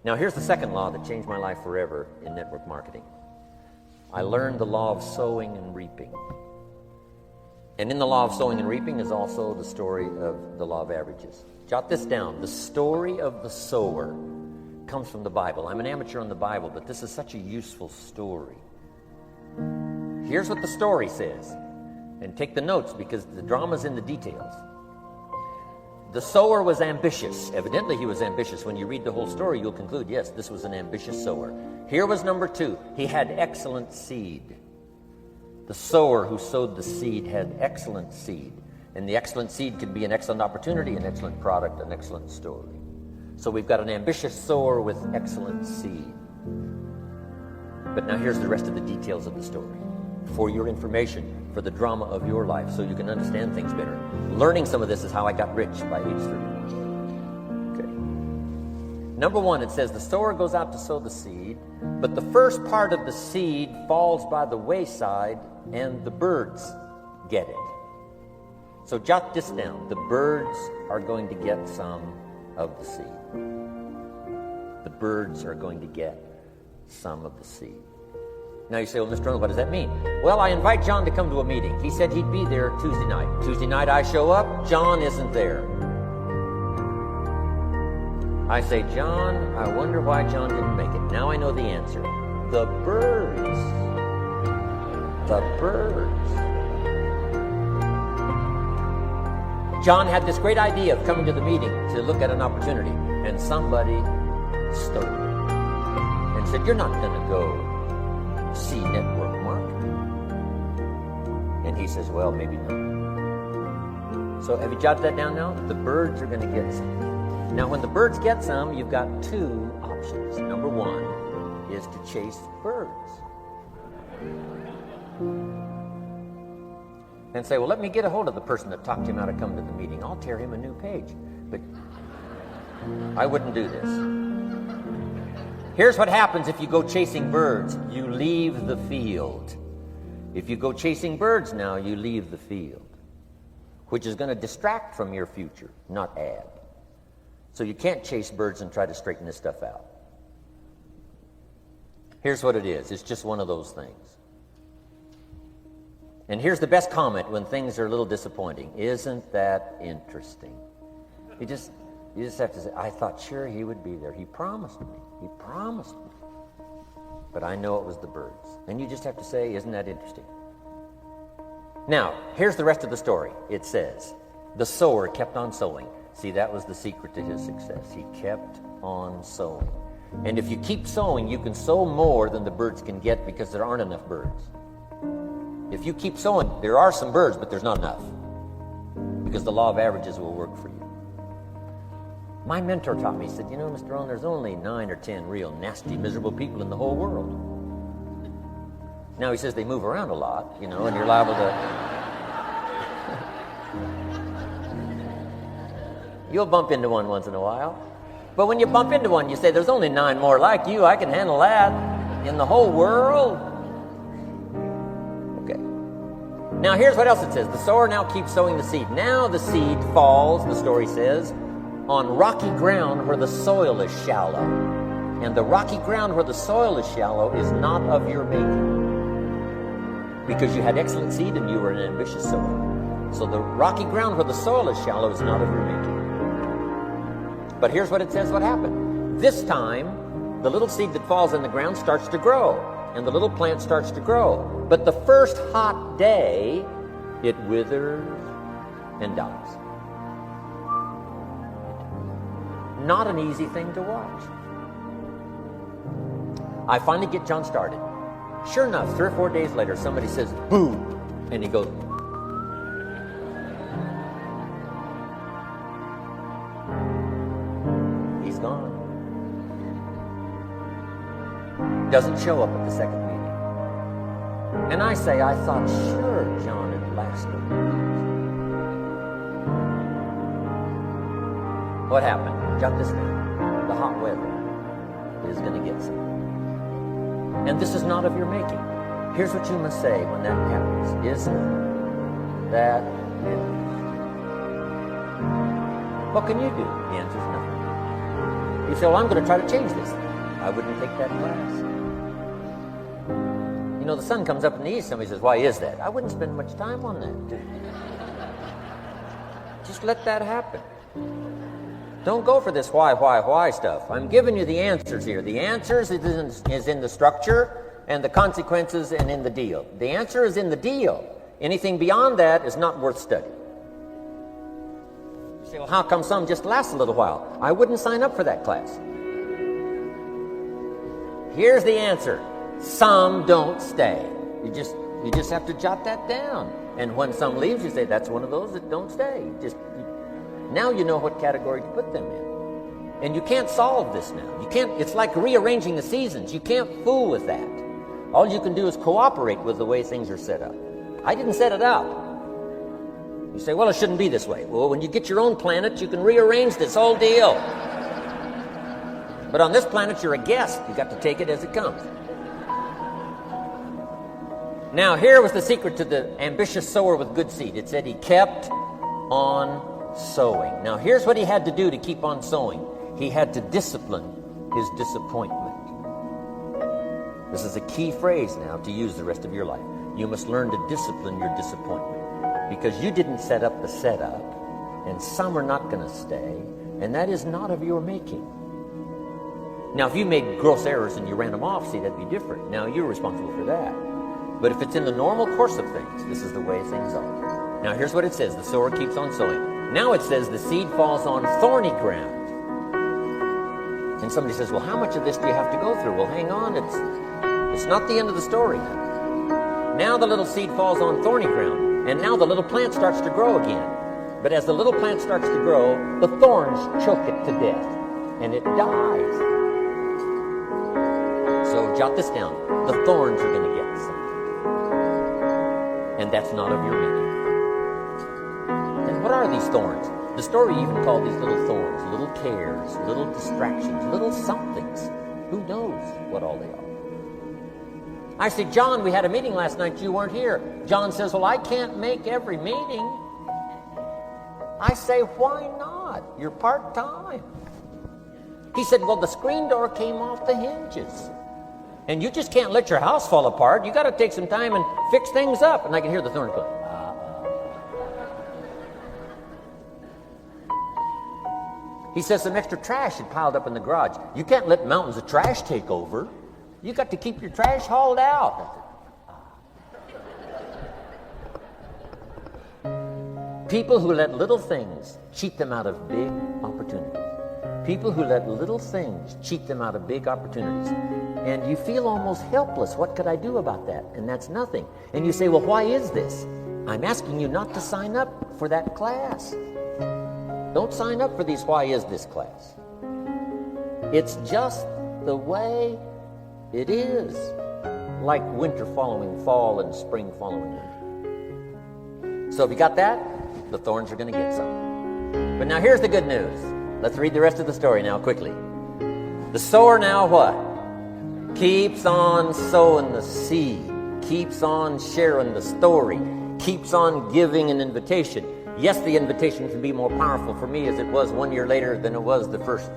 Now, here's the second law that changed my life forever in network marketing. I learned the law of sowing and reaping. And in the law of sowing and reaping is also the story of the law of averages. Jot this down. The story of the sower comes from the Bible. I'm an amateur on the Bible, but this is such a useful story. Here's what the story says. And take the notes because the drama's in the details. The sower was ambitious. Evidently, he was ambitious. When you read the whole story, you'll conclude, yes, this was an ambitious sower. Here was number two. He had excellent seed. The sower who sowed the seed had excellent seed. And the excellent seed can be an excellent opportunity, an excellent product, an excellent story. So we've got an ambitious sower with excellent seed. But now here's the rest of the details of the story. For your information, for the drama of your life, so you can understand things better. Learning some of this is how I got rich by age 31. Okay. Number one, it says the sower goes out to sow the seed, but the first part of the seed falls by the wayside and the birds get it. So jot this down. The birds are going to get some of the seed. The birds are going to get some of the seed. Now you say, well, Mr. Rohn, what does that mean? Well, I invite John to come to a meeting. He said he'd be there Tuesday night. Tuesday night I show up, John isn't there. I say, John, I wonder why John didn't make it. Now I know the answer. The birds. The birds. John had this great idea of coming to the meeting to look at an opportunity, and somebody stole it and said, you're not going to go see network marketing. And he says, well, maybe not. So have you jotted that down now? The birds are going to get some. Now, when the birds get some, you've got two options. Number one is to chase birds. And say, well, let me get a hold of the person that talked him out of coming to the meeting. I'll tear him a new page. But I wouldn't do this. Here's what happens if you go chasing birds. You leave the field. If you go chasing birds now, you leave the field, which is going to distract from your future, not add. So you can't chase birds and try to straighten this stuff out. Here's what it is. It's just one of those things. And here's the best comment when things are a little disappointing. Isn't that interesting? You just have to say, I thought sure he would be there. He promised me. He promised me. But I know it was the birds. And you just have to say, isn't that interesting? Now, here's the rest of the story. It says, the sower kept on sowing. See, that was the secret to his success. He kept on sowing. And if you keep sowing, you can sow more than the birds can get because there aren't enough birds. If you keep sowing, there are some birds, but there's not enough. Because the law of averages will work for you. My mentor taught me, he said, you know, Mr. Rohn, there's only 9 or 10 real nasty, miserable people in the whole world. Now, he says they move around a lot, you know, and you're liable to... You'll bump into one once in a while. But when you bump into one, you say, there's only 9 more like you. I can handle that in the whole world. Okay. Now, here's what else it says. The sower now keeps sowing the seed. Now the seed falls, the story says, on rocky ground where the soil is shallow. And the rocky ground where the soil is shallow is not of your making. because you had excellent seed and you were an ambitious sower. So the rocky ground where the soil is shallow is not of your making. But here's what it says what happened. This time, the little seed that falls in the ground starts to grow, and the little plant starts to grow. But the first hot day, it withers and dies. Not an easy thing to watch. I finally get John started. Sure enough, 3 or 4 days later, somebody says, boom, and he goes, he's gone. Doesn't show up at the second meeting. And I say, I thought, sure, John had lasted. What happened? Jot this down. The hot weather is going to get some. And this is not of your making. Here's what you must say when that happens. Isn't that it? What can you do? The answer is nothing. You say, well, I'm going to try to change this. I wouldn't take that class. You know, the sun comes up in the east. Somebody says, why is that? I wouldn't spend much time on that. Just let that happen. Don't go for this why stuff. I'm giving you the answers here. The answers is in the structure and the consequences and in the deal. The answer is in the deal. Anything beyond that is not worth studying. You say, well, how come some just last a little while? I wouldn't sign up for that class. Here's the answer. Some don't stay. You just have to jot that down. And when some leaves, you say, that's one of those that don't stay. Now you know what category to put them in. And you can't solve this now. It's like rearranging the seasons. You can't fool with that. All you can do is cooperate with the way things are set up. I didn't set it up. You say, well, it shouldn't be this way. Well, when you get your own planet, you can rearrange this whole deal. But on this planet, you're a guest. You got to take it as it comes. Now, here was the secret to the ambitious sower with good seed. It said he kept on sowing. Now, here's what he had to do to keep on sowing. He had to discipline his disappointment. This is a key phrase now to use the rest of your life. You must learn to discipline your disappointment because you didn't set up the setup, and some are not going to stay, and that is not of your making. Now, if you made gross errors and you ran them off, see, that'd be different. Now, you're responsible for that. But if it's in the normal course of things, this is the way things are. Now, here's what it says. The sower keeps on sowing. Now it says the seed falls on thorny ground. And somebody says, well, how much of this do you have to go through? Well, hang on. It's not the end of the story. Now the little seed falls on thorny ground. And now the little plant starts to grow again. But as the little plant starts to grow, the thorns choke it to death. And it dies. So jot this down. The thorns are going to get something. And that's not of your making. And what are these thorns? The story even called these little thorns, little cares, little distractions, little somethings. Who knows what all they are? I said, John, we had a meeting last night. You weren't here. John says, well, I can't make every meeting. I say, why not? You're part-time. He said, well, the screen door came off the hinges. And you just can't let your house fall apart. You got to take some time and fix things up. And I can hear the thorn going. He says some extra trash had piled up in the garage. You can't let mountains of trash take over. You got to keep your trash hauled out. People who let little things cheat them out of big opportunities. People who let little things cheat them out of big opportunities. And you feel almost helpless. What could I do about that? And that's nothing. And you say, well, why is this? I'm asking you not to sign up for that class. Don't sign up for these why is this class. It's just the way it is. Like winter following fall and spring following winter. So if you got that, the thorns are going to get some. But now here's the good news. Let's read the rest of the story now quickly. The sower now what? Keeps on sowing the seed. Keeps on sharing the story. Keeps on giving an invitation. Yes, the invitation can be more powerful for me as it was 1 year later than it was the first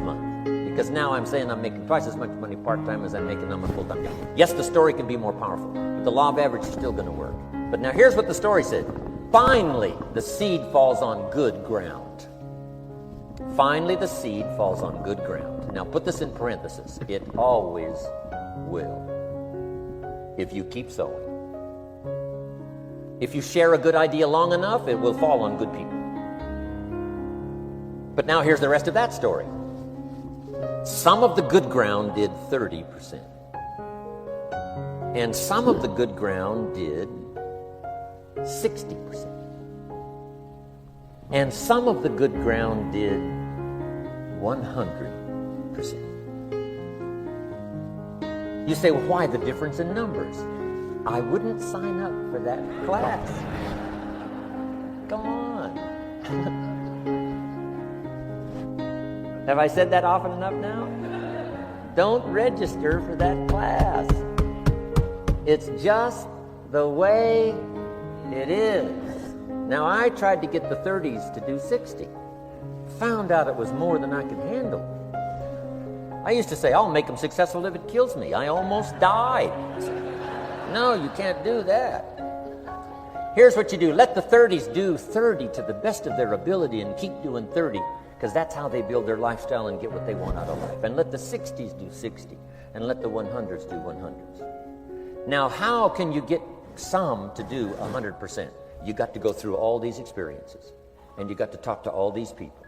month. because now I'm saying I'm making twice as much money part-time as I'm making on my full-time job. Yes, the story can be more powerful, but the law of average is still going to work. But now here's what the story said. Finally, the seed falls on good ground. Finally, the seed falls on good ground. Now put this in parentheses. It always will, if you keep sowing. If you share a good idea long enough, it will fall on good people. But now here's the rest of that story. Some of the good ground did 30%. And some of the good ground did 60%. And some of the good ground did 100%. You say, well, why the difference in numbers? I wouldn't sign up for that class. Come on. Have I said that often enough now? Don't register for that class. It's just the way it is. Now, I tried to get the 30s to do 60. Found out it was more than I could handle. I used to say, I'll make them successful if it kills me. I almost died. No, you can't do that. Here's what you do. Let the 30s do 30 to the best of their ability and keep doing 30, because that's how they build their lifestyle and get what they want out of life. And let the 60s do 60, and let the 100s do 100s. Now, how can you get some to do 100%? You got to go through all these experiences, and you got to talk to all these people,